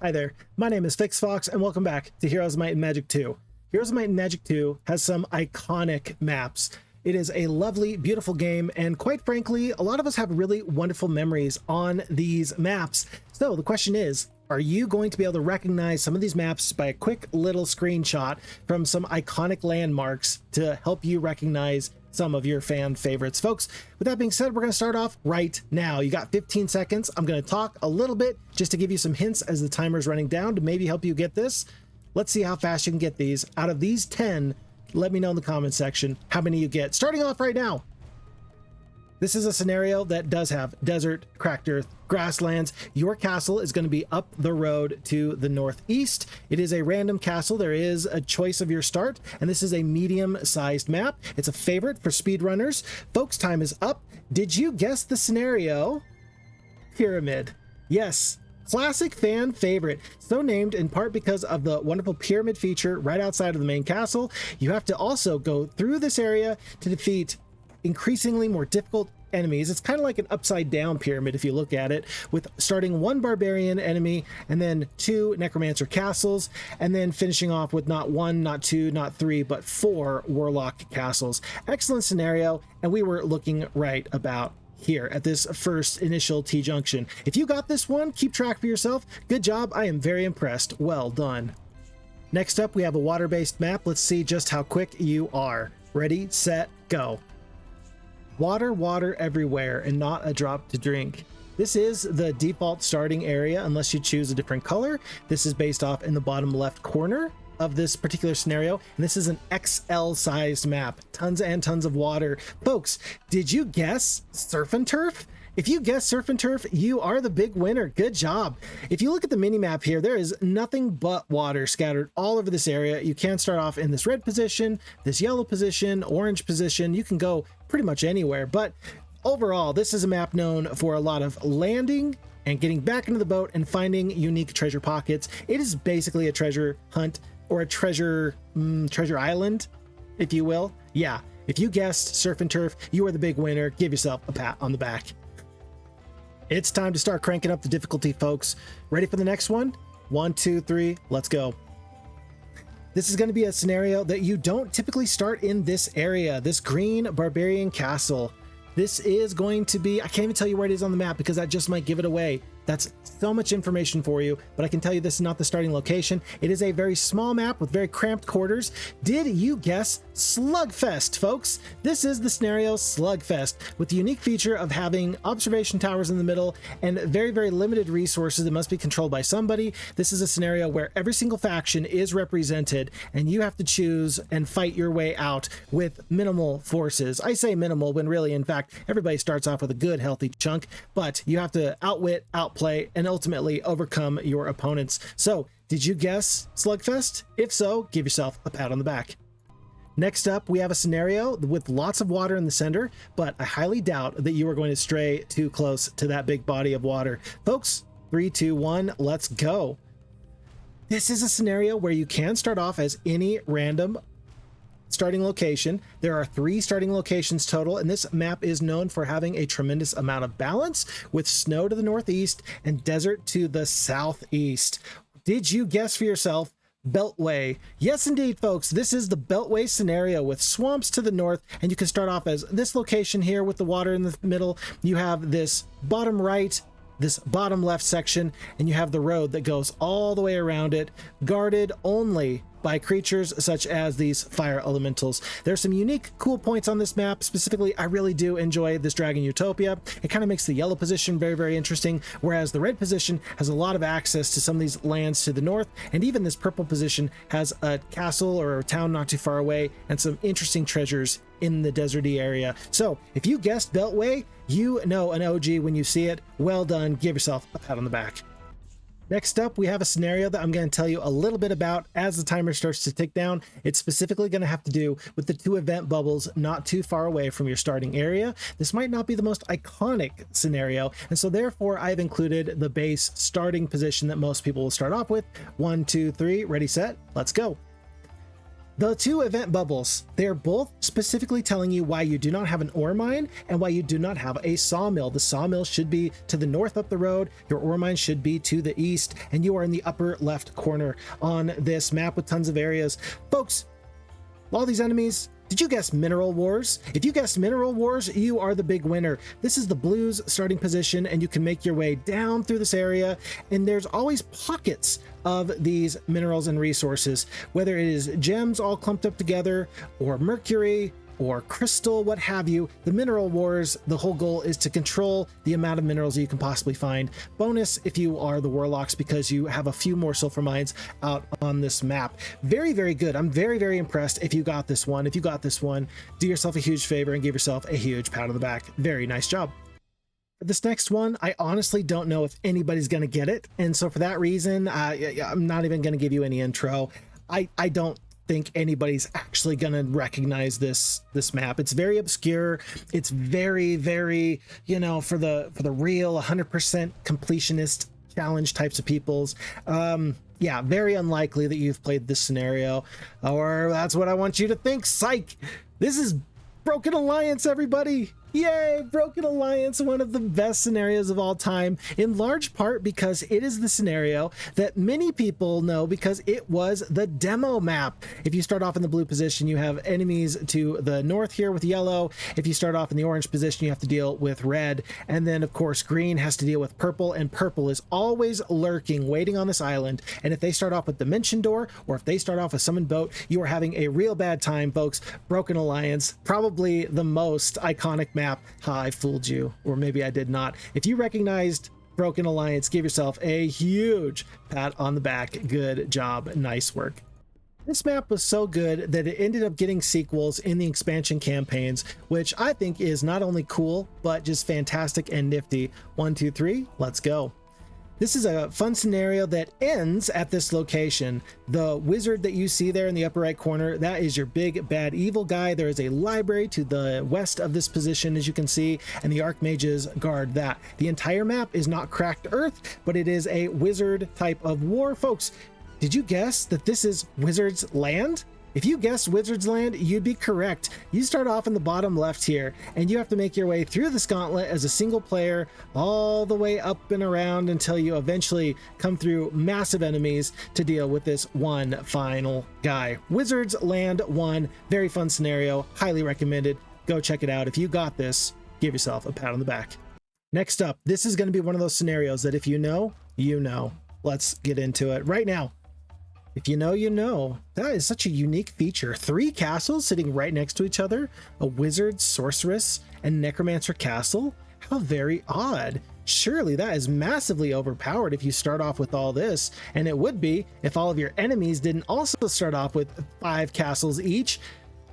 Hi there, my name is FixFox and welcome back to Heroes of Might and Magic 2. Heroes of Might and Magic 2 has some iconic maps. It is a lovely, beautiful game, and quite frankly, a lot of us have really wonderful memories on these maps. So the question is, are you going to be able to recognize some of these maps by a quick little screenshot from some iconic landmarks to help you recognize some of your fan favorites? Folks, with that being said, we're going to start off right now. You got 15 seconds. I'm going to talk a little bit just to give you some hints as the timer's running down to maybe help you get this. Let's see how fast you can get these. Out of these 10, let me know in the comment section how many you get. Starting off right now. This is a scenario that does have desert, cracked earth, grasslands. Your castle is going to be up the road to the northeast. It is a random castle. There is a choice of your start, and this is a medium-sized map. It's a favorite for speedrunners. Folks, time is up. Did you guess the scenario? Pyramid. Yes. Classic fan favorite, so named in part because of the wonderful pyramid feature right outside of the main castle. You have to also go through this area to defeat increasingly more difficult enemies. It's kind of like an upside down pyramid if you look at it, with starting one barbarian enemy and then 2 necromancer castles, and then finishing off with not 1, not 2, not 3, but 4 warlock castles. Excellent scenario, and we were looking right about here at this first initial T-junction. If you got this one, keep track for yourself. Good job. I am very impressed. Well done. Next up, we have a water-based map. Let's see just how quick you are. Ready, set, go. Water, water everywhere, and not a drop to drink. This is the default starting area unless you choose a different color. This is based off in the bottom left corner of this particular scenario, and this is an XL sized map. Tons and tons of water. Folks, did you guess surf and turf? If you guess surf and turf, you are the big winner. Good job. If you look at the mini map here, there is nothing but water scattered all over this area. You can start off in this red position, this yellow position, orange position. You can go pretty much anywhere, but overall, this is a map known for a lot of landing and getting back into the boat and finding unique treasure pockets. It is basically a treasure hunt or a treasure island, if you will. Yeah, if you guessed surf and turf, you are the big winner. Give yourself a pat on the back. It's time to start cranking up the difficulty, folks. Ready for the next one? 1, 2, 3, let's go. This is going to be a scenario that you don't typically start in this area, this green barbarian castle. This is going to be, I can't even tell you where it is on the map because that just might give it away. That's so much information for you, but I can tell you this is not the starting location. It is a very small map with very cramped quarters. Did you guess Slugfest, folks? This is the scenario Slugfest, with the unique feature of having observation towers in the middle and very, very limited resources that must be controlled by somebody. This is a scenario where every single faction is represented and you have to choose and fight your way out with minimal forces. I say minimal when really, in fact, everybody starts off with a good, healthy chunk, but you have to outwit, outplay, and ultimately overcome your opponents. So, did you guess Slugfest? If so, give yourself a pat on the back. Next up, we have a scenario with lots of water in the center, but I highly doubt that you are going to stray too close to that big body of water. Folks, 3, 2, 1, let's go. This is a scenario where you can start off as any random starting location. There are 3 starting locations total, and this map is known for having a tremendous amount of balance, with snow to the northeast and desert to the southeast. Did you guess for yourself Beltway? Yes, indeed, folks. This is the Beltway scenario with swamps to the north, and you can start off as this location here with the water in the middle. You have this bottom right, this bottom left section, and you have the road that goes all the way around it, guarded only by creatures such as these fire elementals. There's some unique, cool points on this map. Specifically, I really do enjoy this Dragon Utopia. It kind of makes the yellow position very, very interesting, whereas the red position has a lot of access to some of these lands to the north, and even this purple position has a castle or a town not too far away and some interesting treasures in the deserty area. So if you guessed Beltway, you know an OG when you see it. Well done. Give yourself a pat on the back. Next up, we have a scenario that I'm going to tell you a little bit about as the timer starts to tick down. It's specifically going to have to do with the 2 event bubbles not too far away from your starting area. This might not be the most iconic scenario, and so therefore I've included the base starting position that most people will start off with. 1, 2, 3, ready, set, let's go. The two event bubbles, they're both specifically telling you why you do not have an ore mine and why you do not have a sawmill. The sawmill should be to the north up the road, your ore mine should be to the east, and you are in the upper left corner on this map with tons of areas. Folks, all these enemies, did you guess Mineral Wars? If you guessed Mineral Wars, you are the big winner. This is the blues starting position, and you can make your way down through this area, and there's always pockets of these minerals and resources, whether it is gems all clumped up together, or mercury, or crystal, what have you. The Mineral Wars, the whole goal is to control the amount of minerals you can possibly find. Bonus if you are the Warlocks, because you have a few more sulfur mines out on this map. Very, very good. I'm very, very impressed if you got this one. If you got this one, do yourself a huge favor and give yourself a huge pat on the back. Very nice job. This next one, I honestly don't know if anybody's going to get it. And so for that reason, I'm not even going to give you any intro. I don't think anybody's actually gonna recognize this map. It's very obscure. It's very, very, you know, for the real 100% completionist challenge types of peoples. Yeah, very unlikely that you've played this scenario, or that's what I want you to think. Psych! This is Broken Alliance, everybody! Yay, Broken Alliance, one of the best scenarios of all time, in large part because it is the scenario that many people know because it was the demo map. If you start off in the blue position, you have enemies to the north here with yellow. If you start off in the orange position, you have to deal with red. And then, of course, green has to deal with purple, and purple is always lurking, waiting on this island. And if they start off with Dimension Door, or if they start off with Summoned Boat, you are having a real bad time, folks. Broken Alliance, probably the most iconic map. Ha, I fooled you, or maybe I did not. If you recognized Broken Alliance, give yourself a huge pat on the back. Good job. Nice work. This map was so good that it ended up getting sequels in the expansion campaigns, which I think is not only cool, but just fantastic and nifty. 1, 2, 3, let's go. This is a fun scenario that ends at this location. The wizard that you see there in the upper right corner, that is your big bad evil guy. There is a library to the west of this position, as you can see, and the archmages guard that. The entire map is not cracked earth, but it is a wizard type of war. Folks, did you guess that this is Wizard's Land? If you guessed Wizard's Land, you'd be correct. You start off in the bottom left here, and you have to make your way through this gauntlet as a single player all the way up and around until you eventually come through massive enemies to deal with this one final guy. Wizard's Land 1, very fun scenario, highly recommended. Go check it out. If you got this, give yourself a pat on the back. Next up, this is going to be one of those scenarios that if you know, you know. Let's get into it right now. If you know, you know. That is such a unique feature. 3 castles sitting right next to each other. A wizard, sorceress, and necromancer castle. How very odd. Surely that is massively overpowered if you start off with all this. And it would be if all of your enemies didn't also start off with 5 castles each,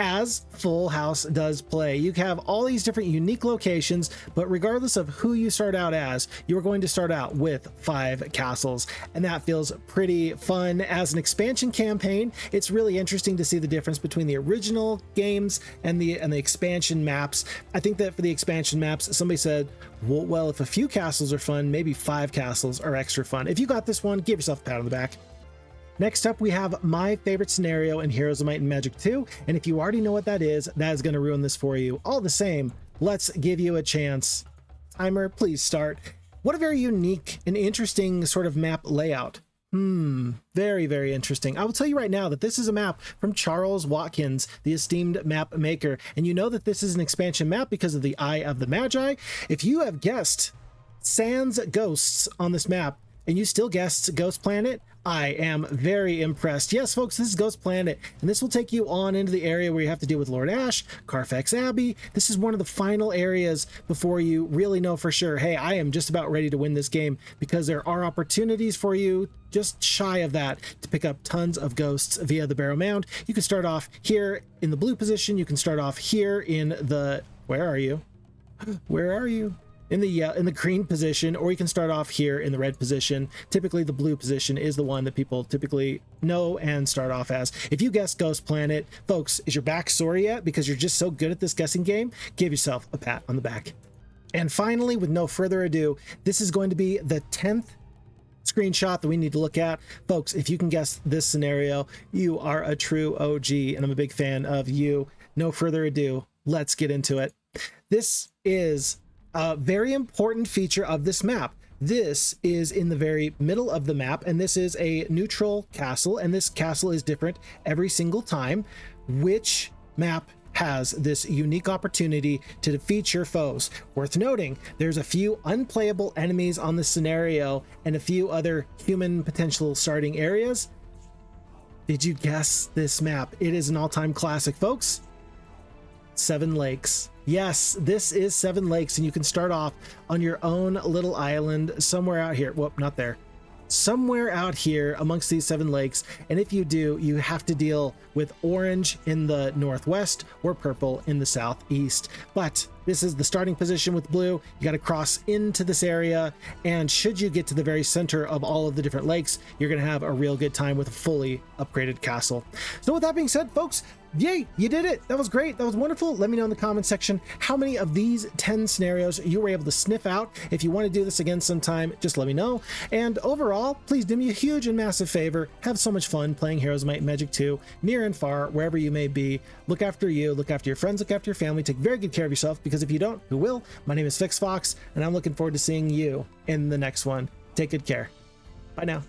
as Full House does play. You have all these different unique locations, but regardless of who you start out as, you're going to start out with 5 castles, and that feels pretty fun. As an expansion campaign, it's really interesting to see the difference between the original games and the expansion maps. I think that for the expansion maps, somebody said, well, if a few castles are fun, maybe 5 castles are extra fun. If you got this one, give yourself a pat on the back. Next up, we have my favorite scenario in Heroes of Might and Magic 2, and if you already know what that is going to ruin this for you. All the same, let's give you a chance. Timer, please start. What a very unique and interesting sort of map layout. Very, very interesting. I will tell you right now that this is a map from Charles Watkins, the esteemed map maker, and you know that this is an expansion map because of the Eye of the Magi. If you have guessed Sans Ghosts on this map, and you still guessed Ghost Planet, I am very impressed. Yes, folks, this is Ghost Planet, and this will take you on into the area where you have to deal with Lord Ash, Carfax Abbey. This is one of the final areas before you really know for sure, hey, I am just about ready to win this game, because there are opportunities for you just shy of that to pick up tons of ghosts via the Barrow Mound. You can start off here in the blue position. You can start off here in the... Where are you? Where are you? In the green position, or you can start off here in the red position. Typically the blue position is the one that people typically know and start off as. If you guessed Ghost Planet, folks, is your back sore yet because you're just so good at this guessing game? Give yourself a pat on the back. And finally, with no further ado, this is going to be the 10th screenshot that we need to look at. Folks, if you can guess this scenario, you are a true OG, and I'm a big fan of you. No further ado, let's get into it. This is a very important feature of this map. This is in the very middle of the map, and this is a neutral castle, and this castle is different every single time. Which map has this unique opportunity to defeat your foes? Worth noting, there's a few unplayable enemies on the scenario and a few other human potential starting areas. Did you guess this map? It is an all-time classic, folks. Seven Lakes. Yes, this is Seven Lakes, and you can start off on your own little island somewhere out here. Whoop, not there. Somewhere out here amongst these 7 lakes, and if you do, you have to deal with orange in the northwest or purple in the southeast. But this is the starting position with blue. You got to cross into this area, and should you get to the very center of all of the different lakes, you're going to have a real good time with a fully upgraded castle. So with that being said, folks, yay, you did it. That was great. That was wonderful. Let me know in the comment section how many of these 10 scenarios you were able to sniff out. If you want to do this again sometime, just let me know. And overall, please do me a huge and massive favor. Have so much fun playing Heroes of Might and Magic 2, near and far, wherever you may be. Look after you, look after your friends, look after your family. Take very good care of yourself, because if you don't, who will? My name is Fix Fox, and I'm looking forward to seeing you in the next one. Take good care. Bye now.